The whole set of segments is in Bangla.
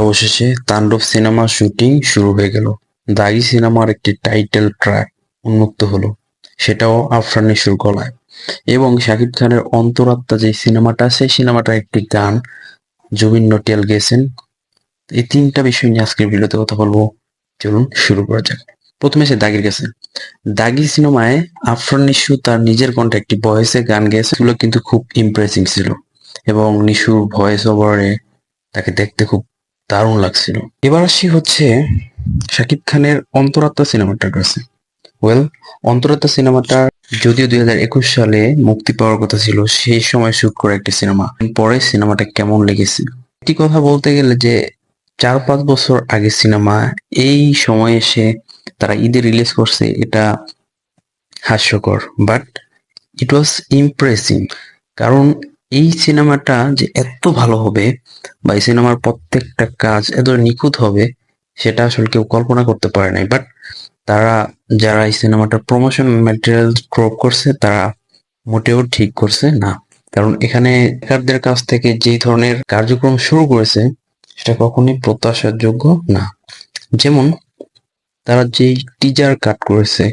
অবশেষে তাণ্ডব সিনেমার শুটিং শুরু হয়ে গেল। দাগি সিনেমার একটি টাইটেল ট্র্যাক উন্মুক্ত হলো, সেটাও আফরান নিশোর গলায়। এবং শাকিব খানের অন্তরাত্মা যে সিনেমাটা, সেই সিনেমাটার একটি গান জুবিন নটিয়াল গেয়েছেন। এই তিনটা বিষয় নিয়ে আজকের ভিডিওতে কথা বলবো। চলুন শুরু করা যাক। প্রথমে সে দাগির কাছে। দাগি সিনেমায় আফরান নিশো তার নিজের কণ্ঠে একটি ভয়েসে গান গেয়েছে, এগুলো কিন্তু খুব ইমপ্রেসিং ছিল এবং নিশুর ভয়েস ওভারে তাকে দেখতে খুব দারুণ লাগছিল। এবার আসি হচ্ছে শাকিব খানের অন্তরাত্মা সিনেমাটার কাছে। ওয়েল, অন্তরাত্মা সিনেমাটা যদিও 2021 সালে মুক্তি পাওয়ার কথা ছিল, সেই সময় শুট করা একটি সিনেমা। পরে সিনেমাটা কেমন লেগেছে, একটি কথা বলতে গেলে যে 4-5 বছর আগে সিনেমা, এই সময় এসে তারা ঈদে রিলিজ করছে, এটা হাস্যকর, বাট ইট ওয়াজ ইমপ্রেসিং। কারণ এই সিনেমাটা যে এত ভালো হবে বা এই সিনেমার প্রত্যেকটা কাজ এত নিখুঁত হবে, সেটা আসলে কেউ কল্পনা করতে পারে নাই। বাট তারা, যারা এই সিনেমাটার প্রমোশন ম্যাটেরিয়াল ক্রপ করছে, তারা মোটেও ঠিক করছে না। কারণ এখানে হ্যাকারদের কাছ থেকে যেই ধরনের কার্যক্রম শুরু করেছে, সেটা কখনোই প্রত্যাশার যোগ্য না। যেমন তারা যেই টিজার কাট করেছে,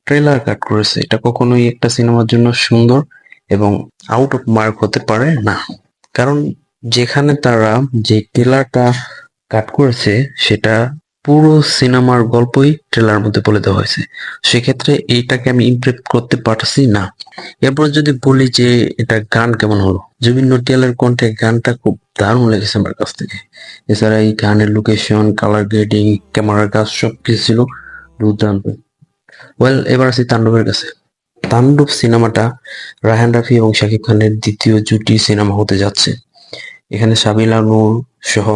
ট্রেলার কাট করেছে, এটা কখনোই একটা সিনেমার জন্য সুন্দর এবং আউট অফ মার্ক হতে পারে না। কারণ যেখানে তারা যে ট্রেলারটা কাট করেছে, সেটা পুরো সিনেমার গল্পই ট্রেলার মধ্যে বলে দেওয়া হয়েছে। সেক্ষেত্রে এইটাকে আমি ইমপ্রেস করতে পারছি না। এরপর যদি বলি যে এটা গান কেমন হলো, জুবিন নটিয়ালের কণ্ঠে গানটা খুব দারুণ লেগেছে আমার কাছ থেকে। এছাড়া এই গানের লোকেশন, কালার গ্রেডিং, ক্যামেরার কাজ সবকিছু ছিল দুর্দান্ত। ওয়েল, এবার আসি তাণ্ডবের কাছে। তাণ্ডব সিনেমাটা রায়হান রাফি এবং শাকিব খানের দ্বিতীয় জুটি সিনেমা হতে যাচ্ছে। এখানে সাবিলা নূর সহ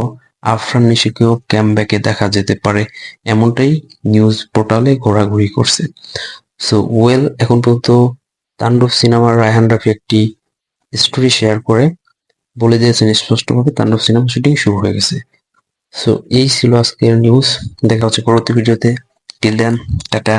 আফরান নিশোকেও ক্যামব্যাকে দেখা যেতে পারে, এমনটাই নিউজ পোর্টালে ঘোরাঘুরি করছে। সো ওয়েল, এখন পর্যন্ত তাণ্ডব সিনেমার রায়হান রাফি একটি স্টোরি শেয়ার করে বলে দিয়েছেন স্পষ্টভাবে তাণ্ডব সিনেমা শুটিং শুরু হয়ে গেছে। সো এই ছিল আজকের নিউজ। দেখা হচ্ছে পরবর্তী ভিডিওতে। Till then, tata.